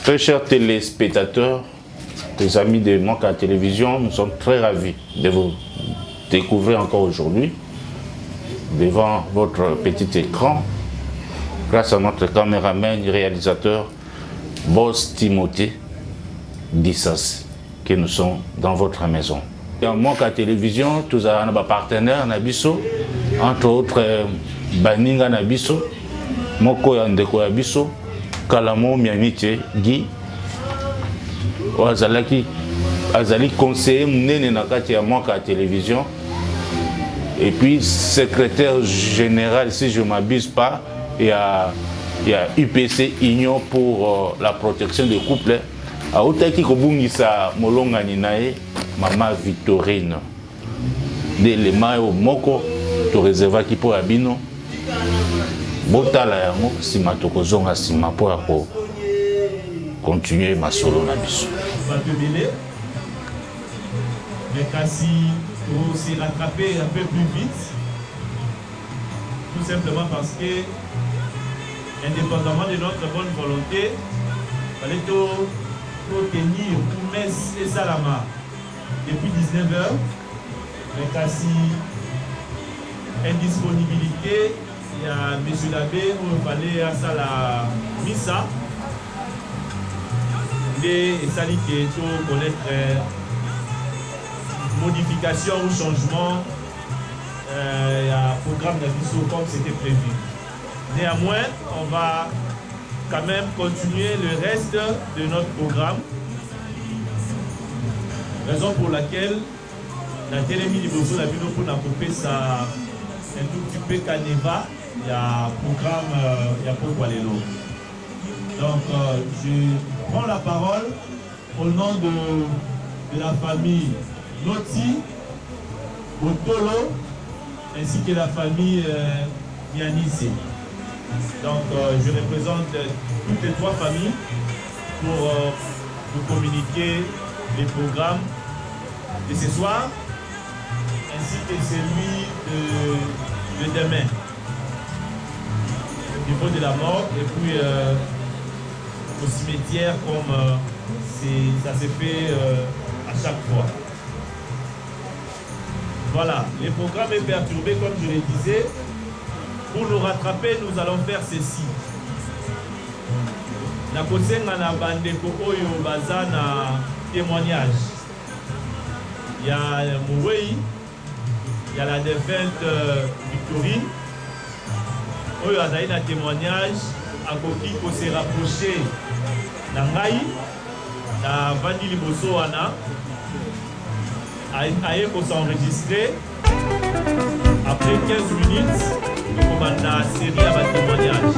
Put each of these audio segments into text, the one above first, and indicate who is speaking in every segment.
Speaker 1: Très chers téléspectateurs, les amis de Monka Télévision, nous sommes très ravis de vous découvrir encore aujourd'hui devant votre petit écran grâce à notre caméraman et réalisateur Boss Timothée Dissas, que nous sommes dans votre maison. Dans Monka Télévision, tous avons des partenaires, entre autres Baninga Nabiso, Moko Yandeko Yabiso, Kalamo Miamite Guy, Azali conseiller Mnene Nakati à Monka Télévision, et puis secrétaire général, si je ne m'abuse pas, il y a UPC Union pour la protection des couples. A Otaki Kobungisa Molonga Ninae, Maman Victorine. Dès les maillots Moko, tu réserves qui pour Abino. Botala yango, sima tokozonga sima pour continuer ma solo na biso.
Speaker 2: Mais kasi on s'est rattrapé un peu plus vite, tout simplement parce que, indépendamment de notre bonne volonté, il fallait tenir promesse et salama depuis 19h, mais kasi indisponibilité, il y a M. l'abbé où il fallait à ça la missa, et ça dit qu'il faut connaître modification ou changement programme d'Abisso comme c'était prévu. Néanmoins, on va quand même continuer le reste de notre programme. Raison pour laquelle la télémie de Bozo, la vidéo pour couper ça un tout petit peu caneva, il y a programme, il y a pourquoi les lots. Donc, je prends la parole au nom de la famille Noti, Botolo, ainsi que la famille Mianissé. Donc, je représente toutes les trois familles pour vous communiquer les programmes de ce soir, ainsi que celui de demain, au niveau de la mort, et puis au cimetière, comme ça se fait à chaque fois. Voilà, le programme est perturbé, comme je le disais. Pour nous rattraper, nous allons faire ceci. Na kosenga na bandeko oyo baza na témoignage. Il y a Mouwei, il y a la défunte Victorine. Oyo azali na témoignage, akoki ko se rapprocher na ngai, na vandi liboso wana. Aye qu'on s'enregistrer. Après 15 minutes, nous commençons la série à témoignage.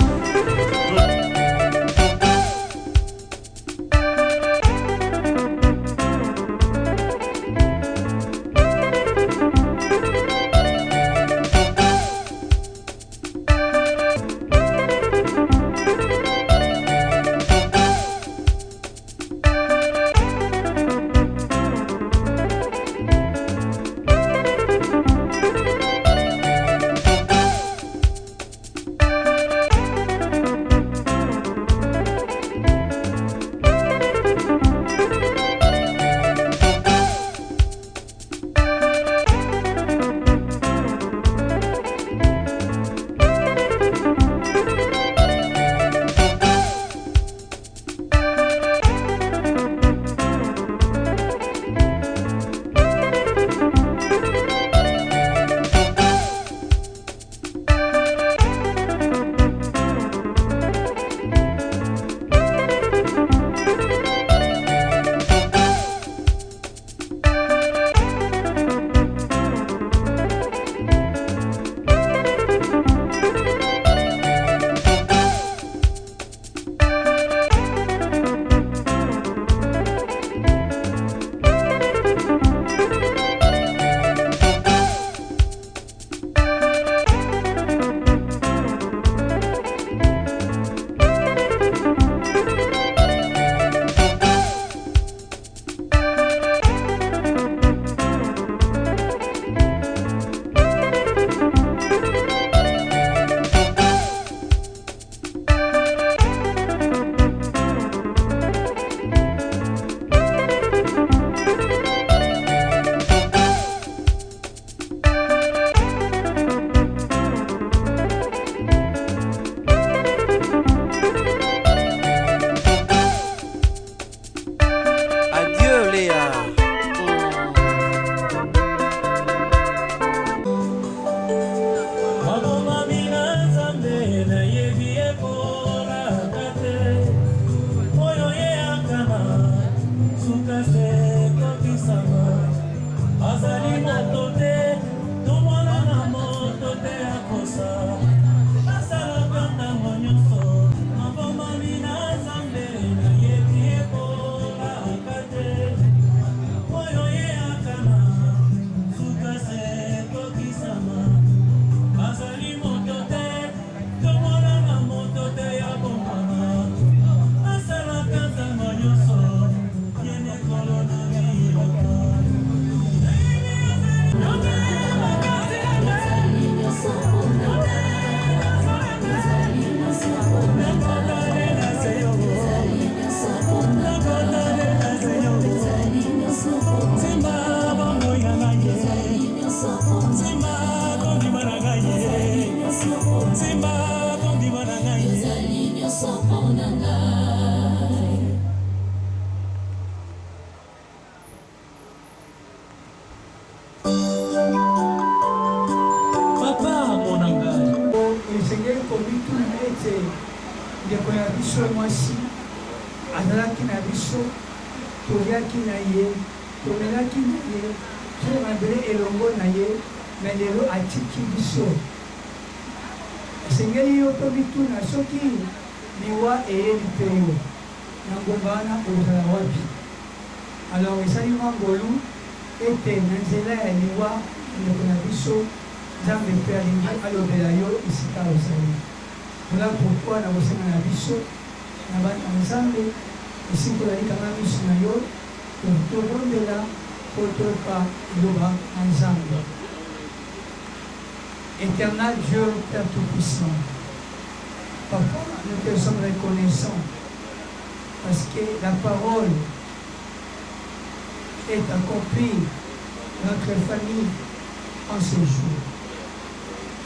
Speaker 3: Alors, ça y est, était Nanzela et Liwa, le Konabiso, Jean de Père Lingo, à l'Obélayo, ici à Osali. Voilà pourquoi la Bosana Nabiso, Naban ensemble, ici pour la Kamabiso Nayo, pour tout le monde de là, pour tout le pas, Loba ensemble. Éternel Dieu, Père Tout-Puissant, Papa, nous te sommes reconnaissants parce que la parole est accomplie dans notre famille en ce jour.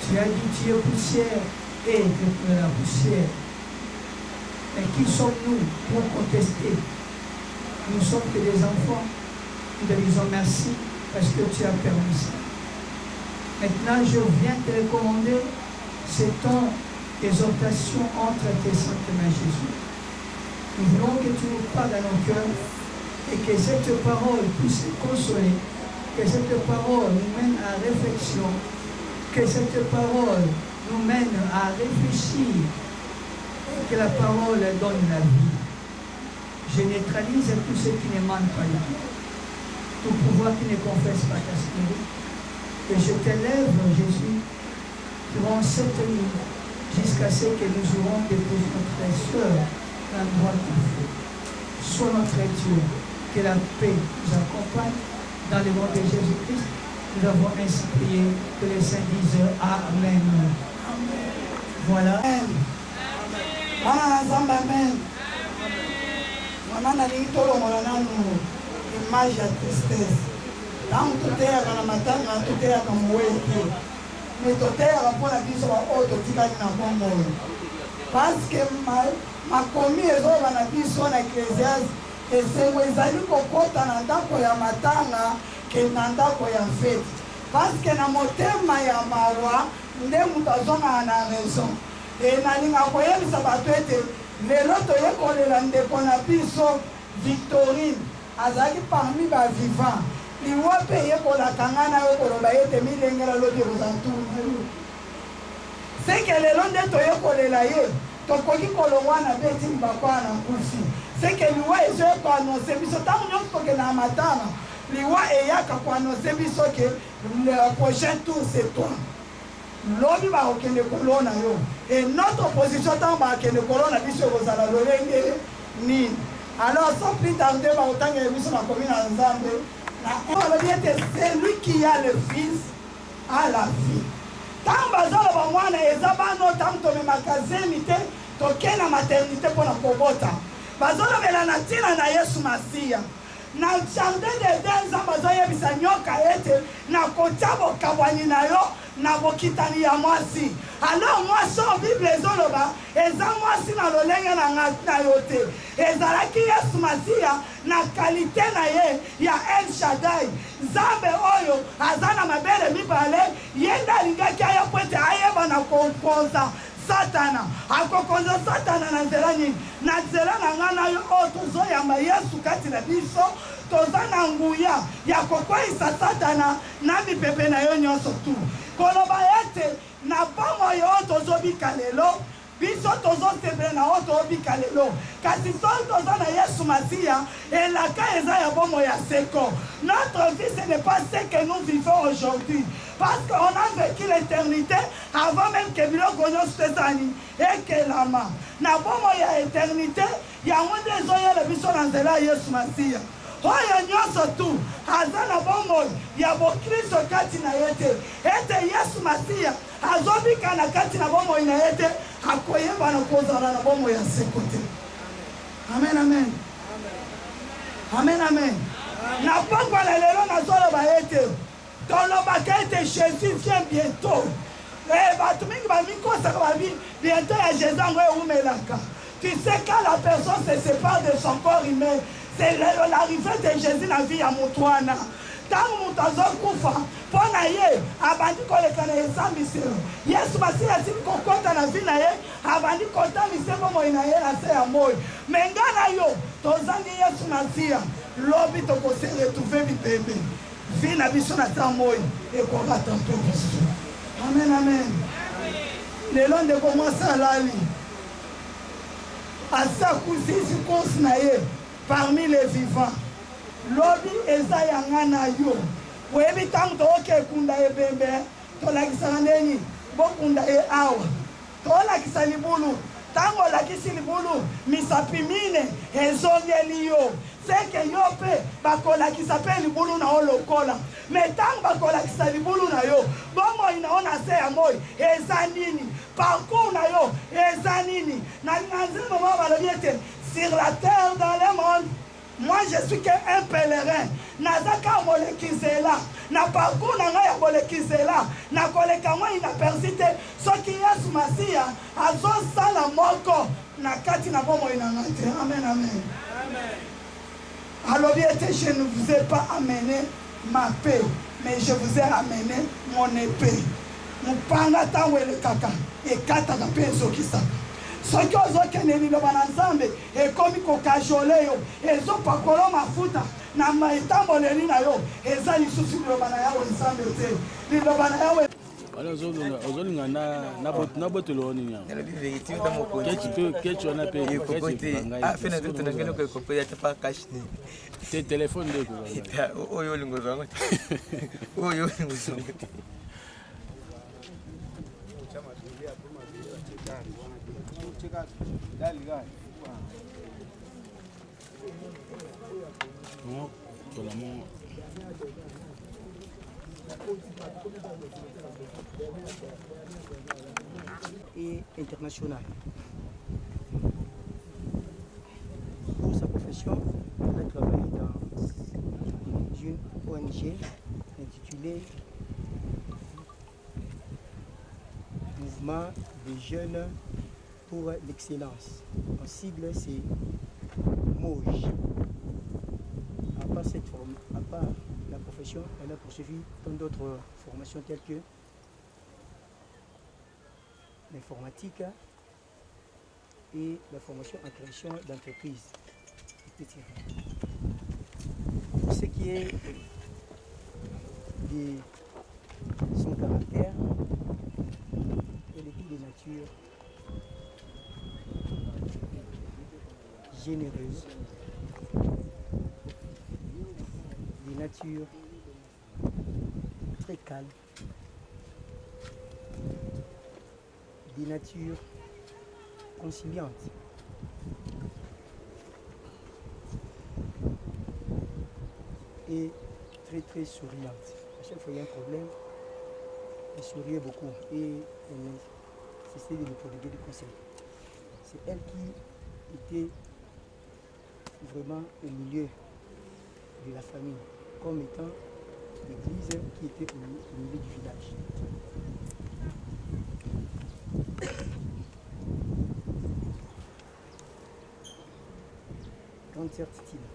Speaker 3: Tu as dit tu es poussière et de la poussière. Mais qui sommes-nous pour contester? Nous sommes que des enfants. Nous te disons merci parce que tu as permis ça. Maintenant, je viens te recommander c'est ton exhortation entre tes saintes mains, Jésus. Nous voulons que tu nous parles dans nos cœurs et que cette parole puisse consoler, que cette parole nous mène à réflexion, que cette parole nous mène à réfléchir et que la parole donne la vie. Je neutralise tout ce qui ne manque pas de toi, tout pouvoir qui ne confesse pas ta spirit. Et je t'élève, Jésus, durant cette nuit, jusqu'à ce que nous aurons déposé notre sœur à l'endroit qu'il faut. Sois notre Dieu, que la paix nous accompagne. Dans le nom de Jésus-Christ, nous avons ainsi prié, que les saints disent Amen. Amen. Voilà. Amen. Amen. Amen. Image à tristesse. Tant que tu es à la matanga, tu es à la mouette. Mais tu es à la bonne avis sur la haute, tu es à la bonne. Parce que ma commis est dans la vie sur l'Ecclésiaste, et c'est où ils allaient kokota na ndako ya matanga ke na ndako ya fête. Parce que na motema ya marwa nde mutu azonga na raison. Et nalinga koyebisa bato ete lelo toyekolela ndeko na biso Victorine azalaki parmi bavivant. Liwa mpe yekolaka nga na yo koloba ete milengela lobi kozantuna yo. Seke lelo nde toyekolela ye tokoki kolongwa na beti mbakwa na kufi. Seke liwa ezoye koannonce biso ntango nyonso tokenda na matanga liwa eyaka koannonce biso ke le prochain tour c'est toi. Lobi bakokende kolona yo. Et notre opposition ntango bakende kolona biso ekozala lolenge nini. Alors sans plus tarder bakotangela biso makomi na Nzambe. C'est lui qui a le fils à la vie. Tant bazala bamwana ezabano tant tomemaka zemite tokena maternité pour la kobota. Bazala belana tina na Yesu Masia. Na jardin d'Eden bazoya bisa nyoka ete na kotabo kabwani na yo na bokitani ya mwasi. Alors mwasi o Bible ezoloba eza mwasi na lolenge na yote. Ezalaki Yesu Masia na qualité na ye ya El Shaddai. Zambe oyo azana mabele mibale yenda lingaki aya kwete ayeba na kompoza Satana. Akokonza Satana na nzela nini? Na nzela na ngana yo o tozoyamba Yesu kati na biso tozana nguya ya kokwisa Satana na mipepe na yo nyonso tu. Koloba ete na bango yo tozobika lelo biso tozosebela na oyo tozobika lelo kasi soki toza na Yesu Masia elaka eza ya bomo ya seko. Notre vie ce n'est pas ce que nous vivons aujourd'hui parce qu'on a vécu l'éternité avant même que biloko nyonso ezali ekelama na bomo ya éternité yango nde ezoyela biso na nzela ya Yesu Masia oyo nyonso tu aza na bomoi ya bokristo kati na ye te ete Yesu Masia azobika na kati na bomoi na ye te akoyeba na kozala na bomoi ya seko te. Amen, amen. Amen, amen. Na pokwa na lelo nazoloba ete tolobaka ete Jésus vient bientôt. Bato mingi bamikosaka babi bientôt ya Jésus ango ewumelaka. Tu sais, quand la personne se sépare de son corps humain, c'est l'arrivée de Jésus dans la vie à Moutouana. Tant que Moutazo Koufa, pour naïe, abandi koleka na ezambi sero. Yesu basi asili kokota na vie naïe, abandi kota misemo moi naïe na se ya moi. Menga na yo, tozangi Yesu na zia, lobi to kose retrouver bibembe. Vie na biso na ta moi, et qu'on va tantôt biso. Amen, amen. Le long de commencer à l'ali. À sa cousine cause naïe, parmi les vivants. Lobi eza yanga na yo. Webi tangu toke kunda ebembe, tolakisa neni, bokunda e awa. Tolakisa libulu, tango lakisi libulu, misapimine, ezongeli yo. Seke yo pe, bakolakisa pe libulu na olokola. Me tango bakolakisa libulu na yo, bomo inaona se ya moi, eza nini. Parcours na yo, eza nini. Na nganzi mama balobiete, sur la terre, dans le monde, moi je suis qu'un pèlerin. Nazaka molekizela. Na parcours na ngai ya molekizela. Na koleka moi ina persiste. Soki Yesu Masia azo sala moko na kati na bomo ina ngate. Amen, amen. Amen. Alors bien je ne vous ai pas amené ma paix, mais je vous ai amené mon épée. Mupanga tawele kaka ekata ka penzo kisaka. Soki ozokende liloba na Nzambe ekomi kokajole yo ezopakolo mafuta na maetamboleli na yo eza lisusu liloba na yawe Nzambe te liloba na yawe
Speaker 4: ozolinga na botolo nini te telefone ndeko
Speaker 5: oyo lingo zango oyo lingo zango
Speaker 6: et international. Pour sa profession, il a travaillé dans une ONG intitulée Mouvement des jeunes pour l'excellence. En sigle, c'est MOJ. À part la profession, elle a poursuivi tant d'autres formations telles que l'informatique et la formation en création d'entreprise, etc. Pour ce qui est de son caractère, elle est de nature généreuse, de nature très calme, de nature conciliante. Et très souriante. À chaque fois qu'il y a un problème, elle souriait beaucoup et elle cessait de nous prodiguer des conseils. C'est elle qui était vraiment au milieu de la famille, comme étant l'église qui était au milieu du village. Grande sœur Titine,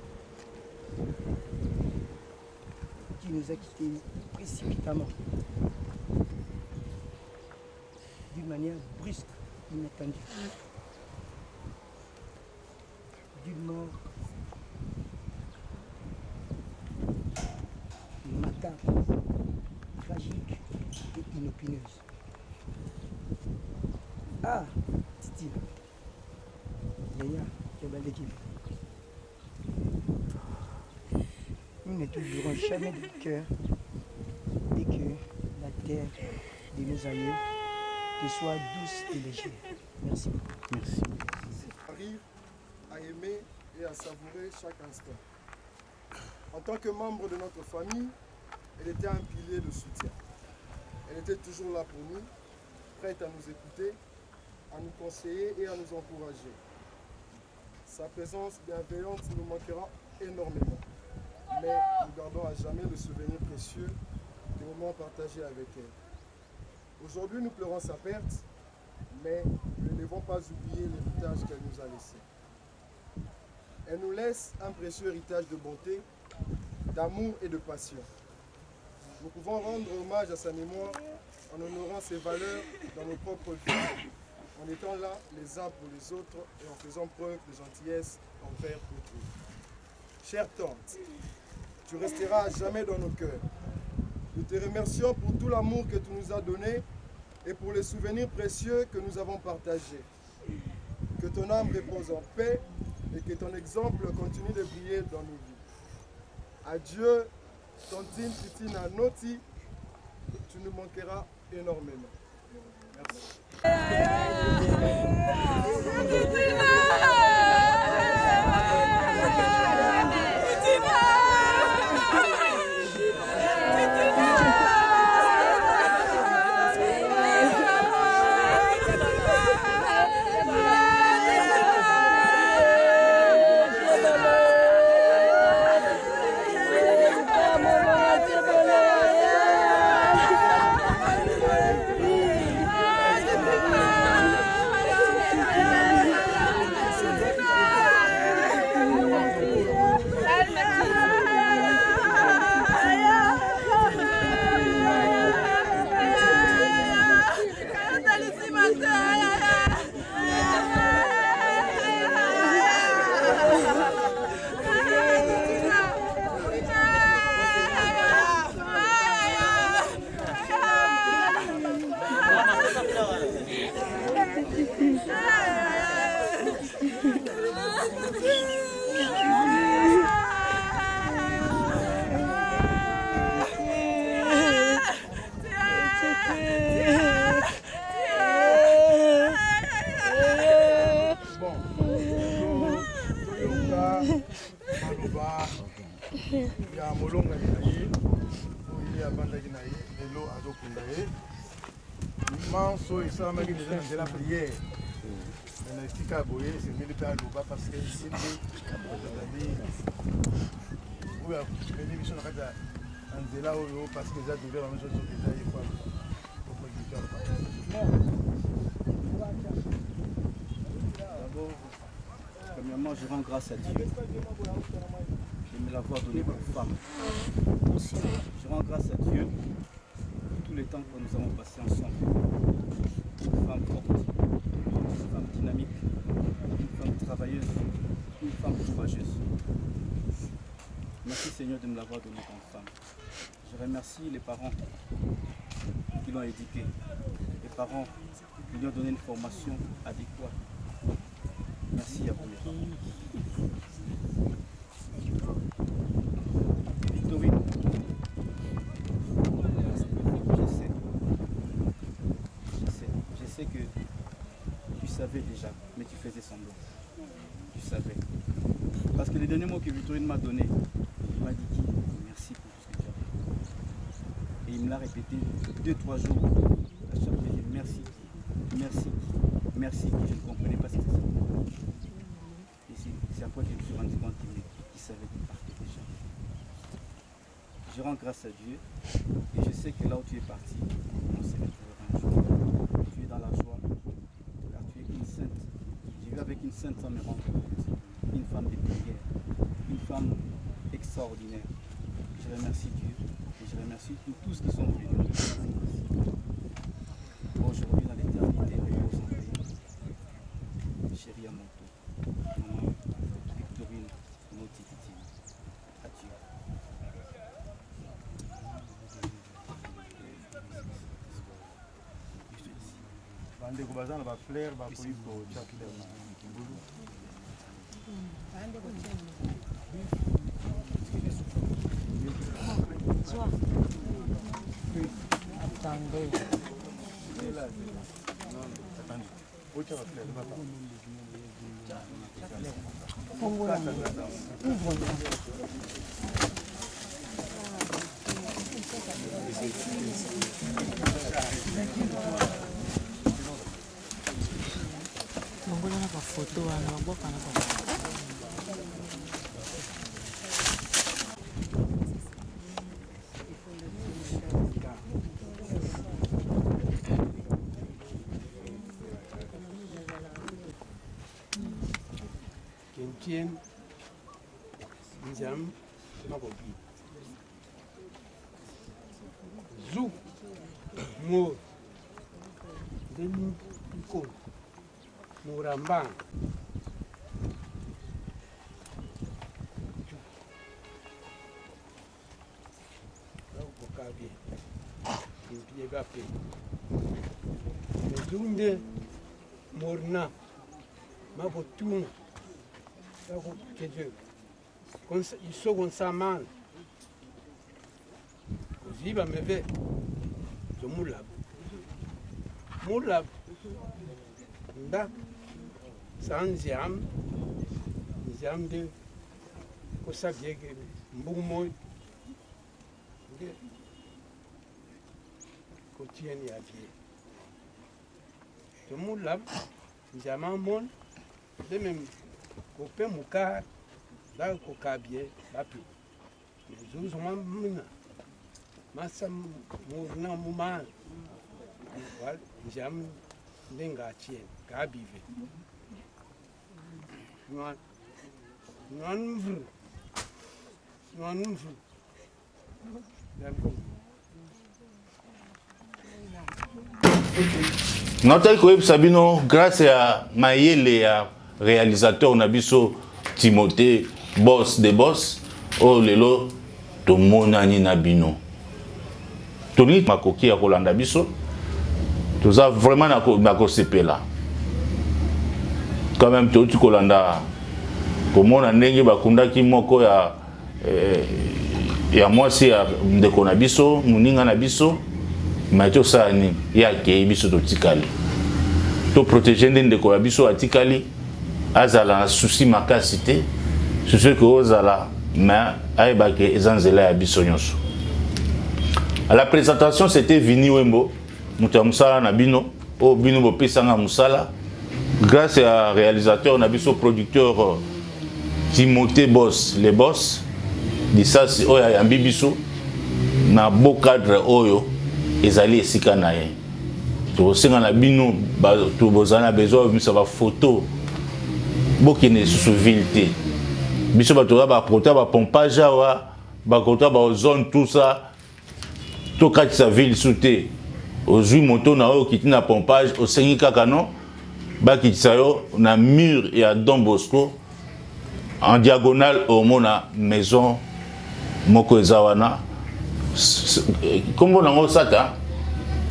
Speaker 6: qui nous a quittés précipitamment, d'une manière brusque, inattendue, d'une mort macabre, tragique et inopineuse. Ah, Titi, Léa, nous ne t'oublierons jamais du cœur et que la terre de nos aïeux te soit douce et légère. Merci beaucoup.
Speaker 4: Merci.
Speaker 7: Arrive à aimer et à savourer chaque instant. En tant que membre de notre famille, elle était un pilier de soutien. Elle était toujours là pour nous, prête à nous écouter, à nous conseiller et à nous encourager. Sa présence bienveillante nous manquera énormément, mais nous gardons à jamais le souvenir précieux des moments partagés avec elle. Aujourd'hui, nous pleurons sa perte, mais le ne devons pas oublier l'héritage qu'elle nous a laissé. Elle nous laisse un précieux héritage de bonté, d'amour et de passion. Nous pouvons rendre hommage à sa mémoire en honorant ses valeurs dans nos propres vies, en étant là les uns pour les autres et en faisant preuve de gentillesse envers autrui. Chère tante, tu resteras à jamais dans nos cœurs. Nous te remercions pour tout l'amour que tu nous as donné et pour les souvenirs précieux que nous avons partagés. Que ton âme repose en paix et que ton exemple continue de briller dans nos vies. Adieu, Tantine Titina Noti, tu nous manqueras énormément. Merci. Ya molonga na ye oyo abandaki na ye lelo azokunda ye manso esalamaki deja na nzela priere na esika boye esengeli mpe aloba parce que ye nde azali oyo ameni biso na kati ya nzela oyo parce que eza douleur na biso soki eza ye fo
Speaker 4: Premièrement, je rends grâce à Dieu de me l'avoir donné comme femme. Je rends grâce à Dieu pour tous les temps que nous avons passé ensemble. Une femme forte, une femme dynamique, une femme travailleuse, une femme courageuse. Merci Seigneur de me l'avoir donné comme femme. Je remercie les parents qui l'ont éduquée, les parents qui lui ont donné une formation adéquate. Merci à vous les parents. Victorine, je sais que tu savais déjà, mais tu faisais semblant. Tu savais. Parce que les derniers mots que Victorine m'a donné, il m'a dit merci pour tout ce que tu as fait. Et il me l'a répété 2-3 jours. À chaque fois, il dit merci, merci, merci. Je ne comprenais pas ce que c'était. C'est après que je me suis rendu compte qu'il savait qu'il partait déjà. Je rends grâce à Dieu et je sais que là où tu es parti, on se retrouvera un jour. Tu es dans la joie car tu es une sainte. J'ai vu avec une sainte sans me rendre compte. Une femme de prière, une femme extraordinaire. Je remercie Dieu et je remercie tous qui sont venus. Aujourd'hui dans l'éternité, repose en paix. Chérie Amoto, maman Victorine, Noti Titine, adieu.
Speaker 7: bandeko baza na bafleur bakoki kotia fleur na kibulu
Speaker 8: Mongola na bafoto wana baboka na bafoto.
Speaker 9: Kentien, Nzam, Makobi. Zou, Mo, Deniko, Mourambang. Zunde Morna Mabotuna il so con sa mano così va me ve so mulab nda sanziam de cosa viege mbumoy kotieni avie to mulab nzama mon de même kopé muka da ko kabie bapi zuzu mamna masam murna muma wal nzam ndenga chien kabive non
Speaker 1: Nathalie Koeb Sabino, grâce à Mayele, à réalisateur Nabiso Timothée, boss des boss, oh lelo, to monani Nabino. Tony Makoki à Kolanda Biso, tout ça vraiment Nako CP là. Quand même, tu Kolanda, comme on a négé Bakunda qui moko ya moi c'est de Konabiso, Muninga Nabiso. Mais tout ça, il y a qui biso to tikali. To protéger de ko biso atikali, azala souci makasité, souci que ozala mais aiba ke ezanzela ya biso nyonso. À la présentation, c'était Vini Wembo, muta musala na bino, o bino bo pesanga musala. Grâce à réalisateur nabiso producteur Timothée Boss, les boss, dit ça c'est oya yambi biso na beau cadre oyo. Ezali esika na ye to singa na bino ba to bozana besoin de sa photo bokine sous ville te biso ba to ba prota ba pompage wa ba kota ba zone tout ça to kati sa ville souté ozui moto na o kiti na pompage o sengi kaka non ba kitisa yo na mur ya Don Bosco en diagonale au mona maison moko ezawana. Comment on a ça?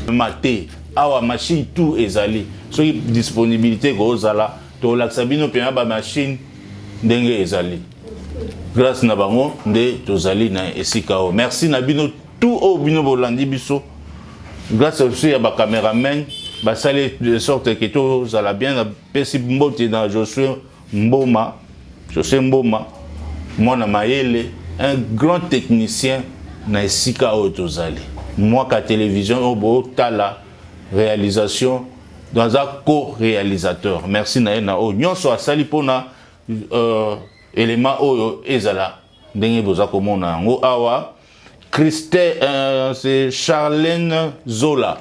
Speaker 1: Maté, awa machine tout ezali. So disponibilité gozala, to laksabino pena ba machine ndenge ezali. Grâce na bango nde tozali na esikao. Merci na bino tout au bino bolandi biso. Grâce aussi à ba cameraman, ba sale de sorte que to zala bien pesi mbote dans Josué Mboma. Moi na Mayele, un grand technicien na esika otozali. Moi ka télévision obo tala réalisation dans un co-réalisateur. Merci na ena o nyonso asali pona élément oyo ezala ndenge boza komona ngo awa Christelle c'est Charlène Zola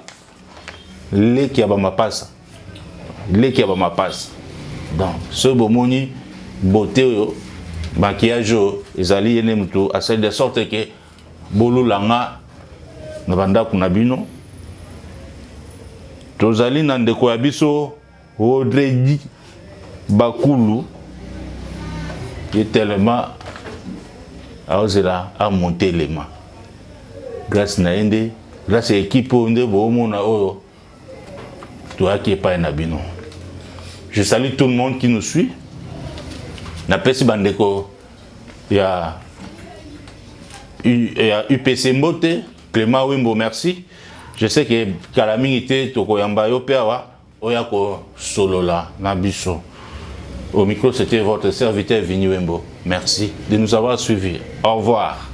Speaker 1: leki ya ba mapasa donc ce bomoni beauté oyo maquillage ezali yene mutu asali de sorte que bolulanga na bandako na bino tozali na ndeko ya biso Rodredi Bakulu est tellement à monter les mains grâce na ende grâce à l'équipe onde bomona oyo toi qui est pas na bino. Je salue tout le monde qui nous suit na pesi bandeko ya UPC Mbote, Clément Wimbo, merci. Je sais que Kalami était Toko Yambayo Peawa, Oyako Solola, Nabiso. Au micro, c'était votre serviteur Vini Wimbo. Merci de nous avoir suivis. Au revoir.